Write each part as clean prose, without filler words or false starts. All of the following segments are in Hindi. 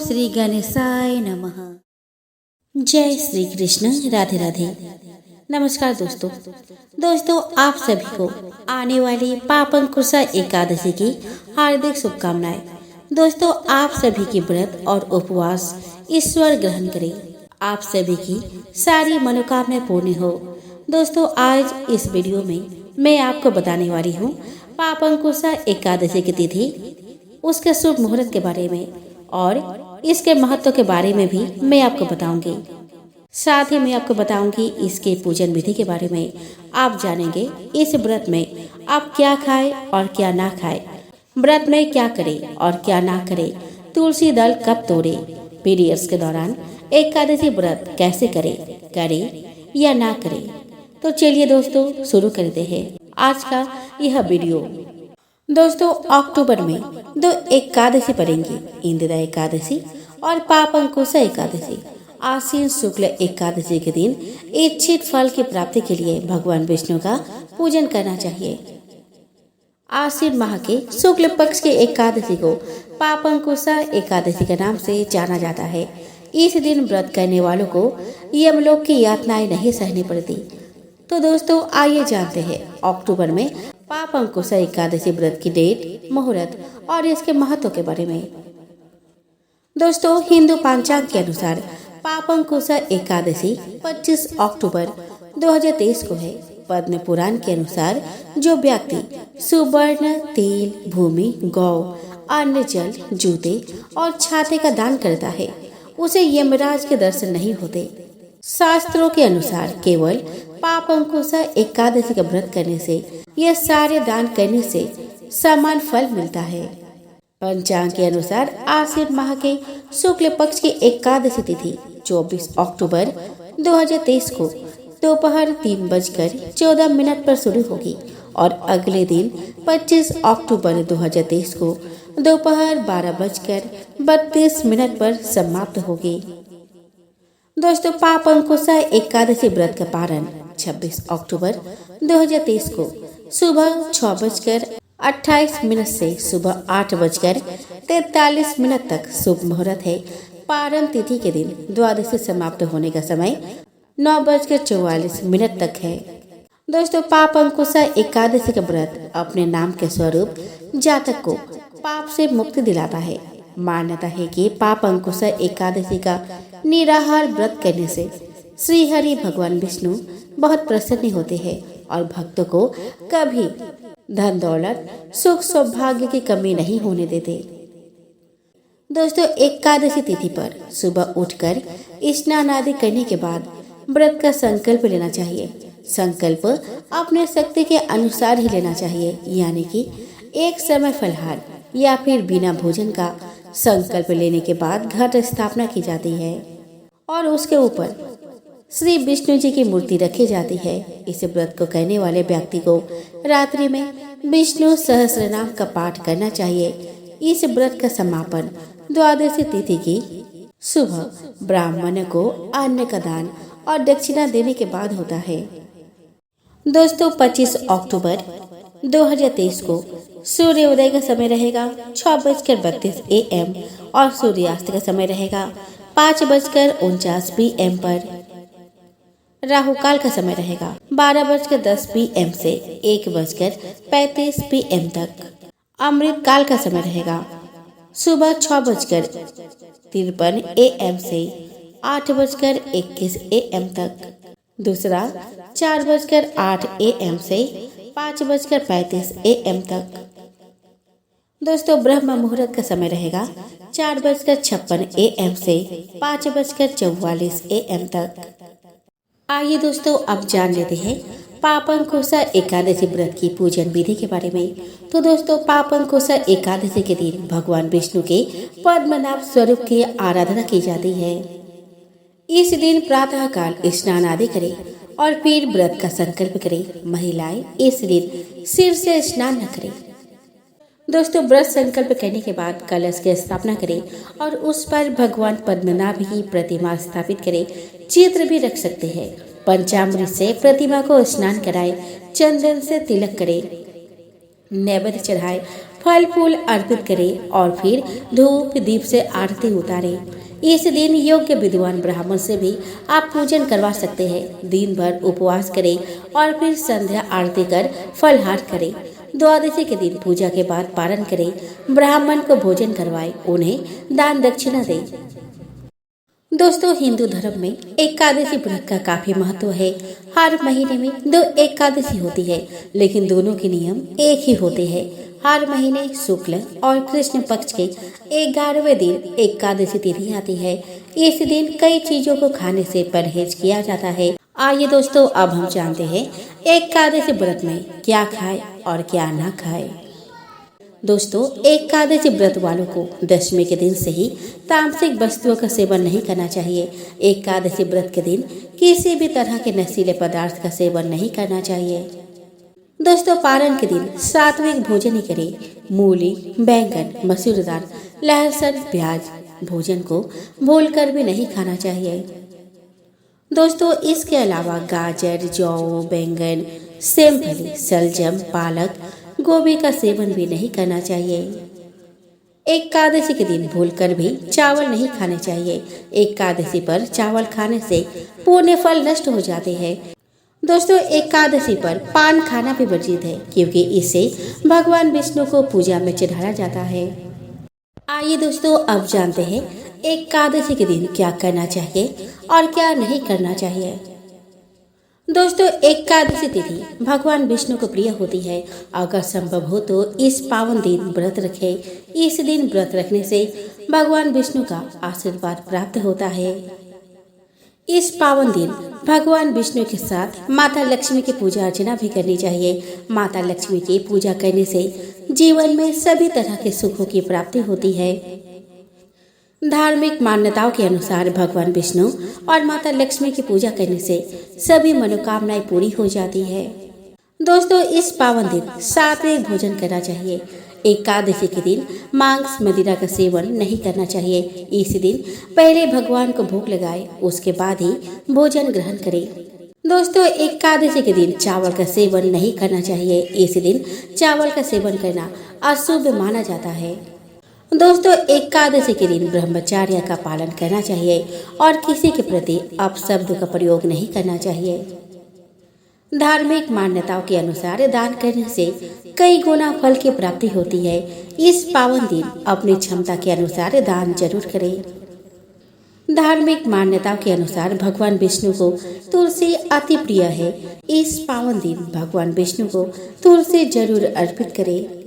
श्री गणेशाय नमः। जय श्री कृष्ण। राधे राधे। नमस्कार दोस्तों आप सभी को आने वाली पापंकुशा एकादशी की हार्दिक शुभकामनाएं। दोस्तों आप सभी की व्रत और उपवास ईश्वर ग्रहण करे, आप सभी की सारी मनोकामनाएं पूर्ण हो। दोस्तों आज इस वीडियो में मैं आपको बताने वाली हूँ पापंकुशा एकादशी की तिथि, उसके शुभ मुहूर्त के बारे में और इसके महत्व के बारे में भी मैं आपको बताऊंगी। साथ ही मैं आपको बताऊंगी इसके पूजन विधि के बारे में। आप जानेंगे इस व्रत में आप क्या खाएं और क्या ना खाएं, व्रत में क्या करें और क्या ना करें, तुलसी दल कब तोड़े, पीरियड्स के दौरान एकादशी व्रत कैसे करें या ना करें। तो चलिए दोस्तों शुरू करते हैं आज का यह वीडियो। दोस्तों अक्टूबर में दो एकादशी पड़ेंगी, इंदिरा एकादशी और पापंकुशा एकादशी। आश्विन शुक्ल एकादशी के दिन इच्छित फल की प्राप्ति के लिए भगवान विष्णु का पूजन करना चाहिए। आश्विन माह के शुक्ल पक्ष के एकादशी को पापंकुशा एकादशी के नाम से जाना जाता है। इस दिन व्रत करने वालों को यमलोक की यातनाएं नहीं सहनी पड़ती। तो दोस्तों आइए जानते हैं अक्टूबर में पापंकुशा एकादशी व्रत की डेट, मुहूर्त और इसके महत्व के बारे में। दोस्तों हिंदू पंचांग के अनुसार पापंकुशा एकादशी 25 अक्टूबर 2023 को है। पद्म पुराण के अनुसार जो व्यक्ति सुवर्ण, तेल, भूमि, गौ, अन्न, जल, जूते और छाते का दान करता है उसे यमराज के दर्शन नहीं होते। शास्त्रों के अनुसार केवल पापंकुशा एकादशी का व्रत करने से, यह सारे दान करने से समान फल मिलता है। पंचांग के अनुसार आश्विन माह के शुक्ल पक्ष की एकादशी तिथि 24 अक्टूबर 2023 को दोपहर 3:14 पर शुरू होगी और अगले दिन 25 अक्टूबर 2023 को दोपहर 12:32 पर समाप्त होगी। दोस्तों पापंकुशा एकादशी व्रत का पारण 26 अक्टूबर 2023 को सुबह 6:28 से सुबह 8:43 तक शुभ मुहूर्त है। पारण तिथि के दिन द्वादशी समाप्त होने का समय 9:44 तक है। दोस्तों पापंकुशा एकादशी का व्रत अपने नाम के स्वरूप जातक को पाप से मुक्ति दिलाता है। मान्यता है कि पापंकुशा एकादशी का निराहार व्रत करने से श्री हरि भगवान विष्णु बहुत प्रसन्न होते हैं और भक्तों को कभी धन दौलत, सुख सौभाग्य की कमी नहीं होने देते। दोस्तों एकादशी तिथि पर सुबह उठकर स्नान आदि करने के बाद व्रत का संकल्प लेना चाहिए। संकल्प अपने शक्ति के अनुसार ही लेना चाहिए, यानी कि एक समय फलहार या फिर बिना भोजन का संकल्प लेने के बाद घट स्थापना की जाती है और उसके ऊपर श्री विष्णु जी की मूर्ति रखी जाती है। इस व्रत को करने वाले व्यक्ति को रात्रि में विष्णु सहस्रनाम का पाठ करना चाहिए। इस व्रत का समापन द्वादशी तिथि की सुबह ब्राह्मण को अन्न का दान और दक्षिणा देने के बाद होता है। दोस्तों 25 अक्टूबर 2023 को सूर्योदय का समय रहेगा 6:32 AM और सूर्यास्त का समय रहेगा 5:49 PM पर। राहु काल का समय रहेगा 12:10 PM से 1:35 PM तक। अमृत काल का समय रहेगा सुबह 6:53 AM से 8:21 AM तक। दूसरा 4:08 AM से 5:35 AM तक। दोस्तों ब्रह्म मुहूर्त का समय रहेगा 4:56 AM से 5:44 AM तक। आइए दोस्तों अब जान लेते हैं पापंकुशा एकादशी व्रत की पूजन विधि के बारे में। तो दोस्तों पापंकुशा एकादशी के दिन भगवान विष्णु के पद्मनाभ स्वरूप की आराधना की जाती है। इस दिन प्रातः काल स्नान आदि करें और फिर व्रत का संकल्प करें। महिलाएं इस दिन सिर से स्नान न करें। दोस्तों व्रत संकल्प करने के बाद कलश की स्थापना करें और उस पर भगवान पद्मनाभ की प्रतिमा स्थापित करें। चित्र भी रख सकते हैं। पंचामृत से प्रतिमा को स्नान कराएं, चंदन से तिलक करें। नैवेद्य चढ़ाए, फल फूल अर्पित करें और फिर धूप दीप से आरती उतारे। इस दिन योग्य विद्वान ब्राह्मण से भी आप पूजन करवा सकते हैं। दिन भर उपवास करें और फिर संध्या आरती कर फलहार करें। द्वादशी के दिन पूजा के बाद पारण करें, ब्राह्मण को भोजन करवाएं, उन्हें दान दक्षिणा दें। दोस्तों, हिंदू धर्म में एकादशी व्रत का काफी महत्व है। हर महीने में 2 एकादशी होती है, लेकिन दोनों के नियम एक ही होते हैं। हर महीने शुक्ल और कृष्ण पक्ष के 11वें दिन एकादशी तिथि आती है। इस दिन कई चीजों को खाने से परहेज किया जाता है। आइए दोस्तों, अब हम जानते हैं एकादशी व्रत में क्या खाएं और क्या ना खाएं। दोस्तों, एकादशी व्रत वालों को दशमी के दिन से ही तामसिक वस्तुओं का सेवन नहीं करना चाहिए। एकादशी व्रत के दिन किसी भी तरह के नशीले पदार्थ का सेवन नहीं करना चाहिए। दोस्तों, पारण के दिन सात्विक भोजन ही करें। मूली, बैंगन, मसूर दाल, लहसुन, प्याज भोजन को भूलकर भी नहीं खाना चाहिए। दोस्तों, इसके अलावा गाजर, जौ, बैंगन, सेमफली, सलजम, पालक, गोभी का सेवन भी नहीं करना चाहिए। एकादशी के दिन भूलकर भी चावल नहीं खाने चाहिए। एकादशी पर चावल खाने से पुण्य फल नष्ट हो जाते हैं। दोस्तों, एकादशी पर पान खाना भी वर्जित है, क्योंकि इसे भगवान विष्णु को पूजा में चढ़ाया जाता है। आइए दोस्तों, अब जानते हैं एकादशी के दिन क्या करना चाहिए और क्या नहीं करना चाहिए। दोस्तों, एकादशी तिथि भगवान विष्णु को प्रिय होती है। अगर संभव हो तो इस पावन दिन व्रत रखें। इस दिन व्रत रखने से भगवान विष्णु का आशीर्वाद प्राप्त होता है। इस पावन दिन भगवान विष्णु के साथ माता लक्ष्मी की पूजा अर्चना भी करनी चाहिए। माता लक्ष्मी की पूजा करने से जीवन में सभी तरह के सुखों की प्राप्ति होती है। धार्मिक मान्यताओं के अनुसार भगवान विष्णु और माता लक्ष्मी की पूजा करने से सभी मनोकामनाएं पूरी हो जाती है। दोस्तों, इस पावन दिन सात्विक भोजन करना चाहिए। एकादशी के दिन मांस मदिरा का सेवन नहीं करना चाहिए। इस दिन पहले भगवान को भोग लगाए, उसके बाद ही भोजन ग्रहण करें। दोस्तों, एकादशी के दिन चावल का सेवन नहीं करना चाहिए। इस दिन चावल का सेवन करना अशुभ माना जाता है। दोस्तों, एकादशी के दिन ब्रह्मचर्य का पालन करना चाहिए और किसी के प्रति अपशब्द का प्रयोग नहीं करना चाहिए। धार्मिक मान्यताओं के अनुसार दान करने से कई गुना फल की प्राप्ति होती है। इस पावन दिन अपनी क्षमता के अनुसार दान जरूर करें। धार्मिक मान्यताओं के अनुसार भगवान विष्णु को तुलसी अति प्रिय है। इस पावन दिन भगवान विष्णु को तुलसी जरूर अर्पित करें।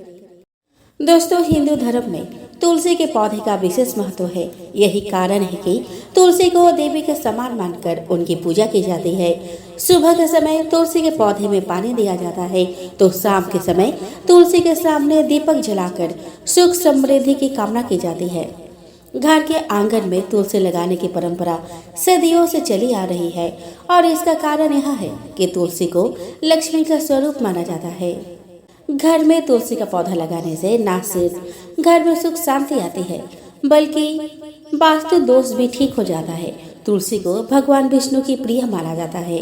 दोस्तों, हिंदू धर्म में तुलसी के पौधे का विशेष महत्व है। यही कारण है कि तुलसी को देवी के समान मानकर उनकी पूजा की जाती है। सुबह के समय तुलसी के पौधे में पानी दिया जाता है, तो शाम के समय तुलसी के सामने दीपक जलाकर सुख समृद्धि की कामना की जाती है। घर के आंगन में तुलसी लगाने की परंपरा सदियों से चली आ रही है और इसका कारण यह है कि तुलसी को लक्ष्मी का स्वरूप माना जाता है। घर में तुलसी का पौधा लगाने से न सिर्फ घर में सुख शांति आती है, बल्कि वास्तु दोष भी ठीक हो जाता है। तुलसी को भगवान विष्णु की प्रिय माना जाता है।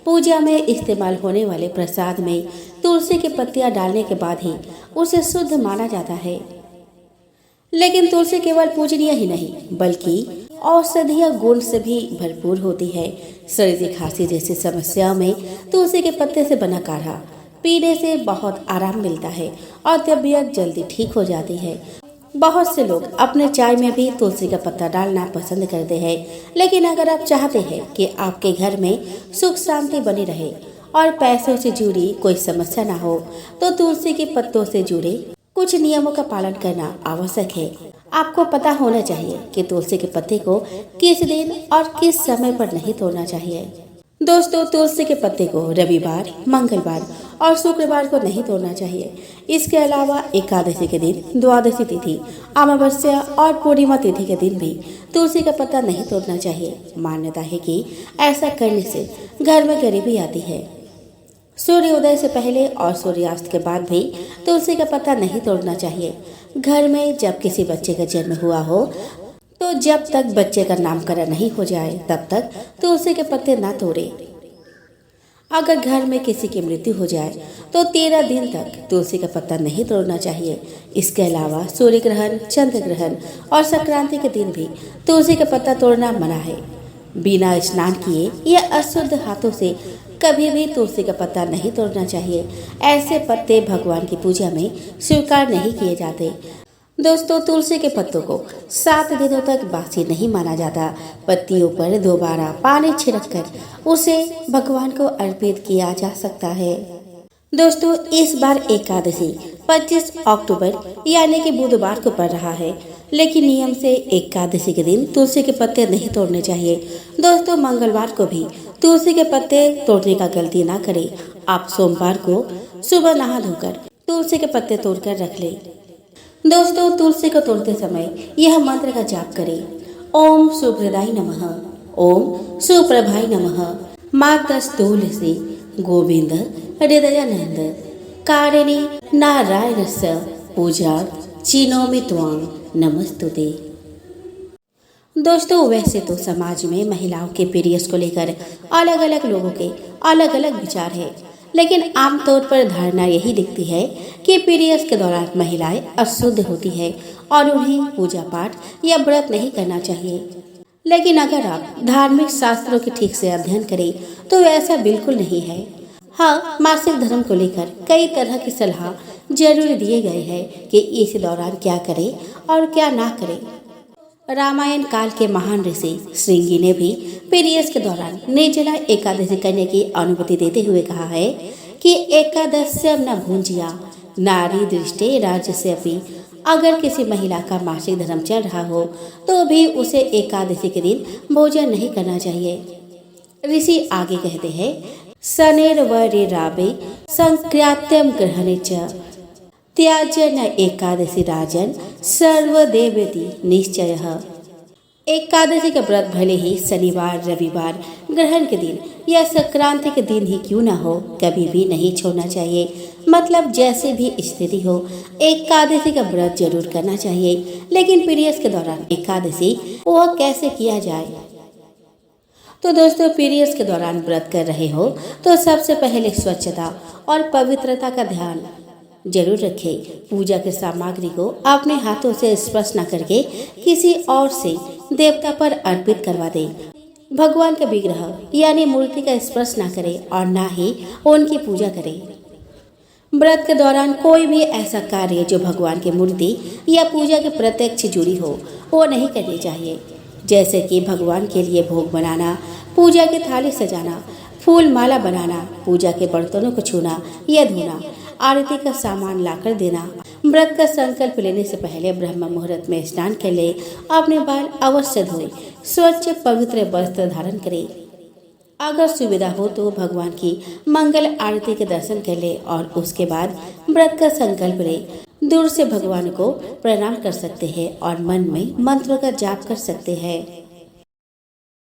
पूजा में इस्तेमाल होने वाले प्रसाद में तुलसी की पत्तियां डालने के बाद ही उसे शुद्ध माना जाता है। लेकिन तुलसी केवल पूजनीय ही नहीं, बल्कि औषधीय गुण से भी भरपूर होती है। सर्दी खांसी जैसी समस्याओं में तुलसी के पत्ते से बना काढ़ा पीने से बहुत आराम मिलता है और तबीयत जल्दी ठीक हो जाती है। बहुत से लोग अपने चाय में भी तुलसी का पत्ता डालना पसंद करते हैं। लेकिन अगर आप चाहते हैं कि आपके घर में सुख शांति बनी रहे और पैसों से जुड़ी कोई समस्या ना हो, तो तुलसी के पत्तों से जुड़े कुछ नियमों का पालन करना आवश्यक है। आपको पता होना चाहिए कि तुलसी के पत्ते को किस दिन और किस समय पर नहीं तोड़ना चाहिए। दोस्तों, तुलसी के पत्ते को रविवार, मंगलवार और शुक्रवार को नहीं तोड़ना चाहिए। इसके अलावा एकादशी के दिन, द्वादशी तिथि, अमावस्या और पूर्णिमा तिथि के दिन भी तुलसी का पत्ता नहीं तोड़ना चाहिए। मान्यता है कि ऐसा करने से घर में गरीबी आती है। सूर्योदय से पहले और सूर्यास्त के बाद भी तुलसी का पत्ता नहीं तोड़ना चाहिए। घर में जब किसी बच्चे का जन्म हुआ हो, तो जब तक बच्चे का नामकरण नहीं हो जाए तब तक तुलसी के पत्ते ना तोड़े। अगर घर में किसी की मृत्यु हो जाए तो 13 दिन तक तुलसी का पत्ता नहीं तोड़ना चाहिए। इसके अलावा सूर्य ग्रहण, चंद्र ग्रहण और संक्रांति के दिन भी तुलसी का पत्ता तोड़ना मना है। बिना स्नान किए या अशुद्ध हाथों से कभी भी तुलसी का पत्ता नहीं तोड़ना चाहिए। ऐसे पत्ते भगवान की पूजा में स्वीकार नहीं किए जाते। दोस्तों, तुलसी के पत्तों को 7 दिनों तक बासी नहीं माना जाता। पत्तियों पर दोबारा पानी छिड़ककर उसे भगवान को अर्पित किया जा सकता है। दोस्तों, इस बार एकादशी 25 अक्टूबर यानी कि बुधवार को पड़ रहा है, लेकिन नियम से एकादशी के दिन तुलसी के पत्ते नहीं तोड़ने चाहिए। दोस्तों, मंगलवार को भी तुलसी के पत्ते तोड़ने का गलती ना करें। आप सोमवार को सुबह नहा धोकर तुलसी के पत्ते तोड़कर रख लें। दोस्तों, तुलसी को तोड़ते समय यह मंत्र का जाप करें। ओम सुभ्रदाय नमः, ओम सुप्रभाय नमः, मातस्तुलसी गोविंद हृदयानंद कारिणी नारायणस्य पूजा चिनोमि त्वां नमस्तुते। दोस्तों, वैसे तो समाज में महिलाओं के पीरियड्स को लेकर अलग अलग लोगों के अलग अलग विचार है, लेकिन आमतौर पर धारणा यही दिखती है कि पीरियड्स के दौरान महिलाएं अशुद्ध होती है और उन्हें पूजा पाठ या व्रत नहीं करना चाहिए। लेकिन अगर आप धार्मिक शास्त्रों के ठीक से अध्ययन करें तो ऐसा बिल्कुल नहीं है। हाँ, मासिक धर्म को लेकर कई तरह की सलाह जरूर दिए गए हैं कि इस दौरान क्या करें और क्या ना करें। रामायण काल के महान ऋषि श्रृंगी ने भी पीरियड्स के दौरान निर्जला एकादशी करने की अनुमति देते हुए कहा है कि एकादश्यम न भुंजिया नारी दृष्टि राज्यस्यपि। अगर किसी महिला का मासिक धर्म चल रहा हो तो भी उसे एकादशी के दिन भोजन नहीं करना चाहिए। ऋषि आगे कहते हैं, शनेर्वरे रावे संक्रांत्यम ग्रहणे च त्याज्य न एकादशी राजन सर्वदेवेति निश्चयः। एकादशी का व्रत भले ही शनिवार, रविवार, ग्रहण के दिन या संक्रांति के दिन ही क्यों ना हो, कभी भी नहीं छोड़ना चाहिए। मतलब जैसे भी स्थिति हो, एकादशी का व्रत जरूर करना चाहिए। लेकिन पीरियड्स के दौरान एकादशी वह कैसे किया जाए? तो दोस्तों, पीरियड्स के दौरान व्रत कर रहे हो तो सबसे पहले स्वच्छता और पवित्रता का ध्यान जरूर रखें। पूजा के सामग्री को अपने हाथों से स्पर्श न करके किसी और से देवता पर अर्पित करवा दें। भगवान का विग्रह यानी मूर्ति का स्पर्श न करें और न ही उनकी पूजा करें। व्रत के दौरान कोई भी ऐसा कार्य जो भगवान की मूर्ति या पूजा के प्रत्यक्ष जुड़ी हो वो नहीं करनी चाहिए, जैसे कि भगवान के लिए भोग बनाना, पूजा की थाली सजाना, फूल माला बनाना, पूजा के बर्तनों को छूना या धोना, आरती का सामान लाकर देना। व्रत का संकल्प लेने से पहले ब्रह्म मुहूर्त में स्नान कर ले, अपने बाल अवश्य धोए, स्वच्छ पवित्र वस्त्र धारण करें। अगर सुविधा हो तो भगवान की मंगल आरती के दर्शन कर ले और उसके बाद व्रत का संकल्प ले। दूर से भगवान को प्रणाम कर सकते हैं और मन में मंत्रों का जाप कर सकते हैं।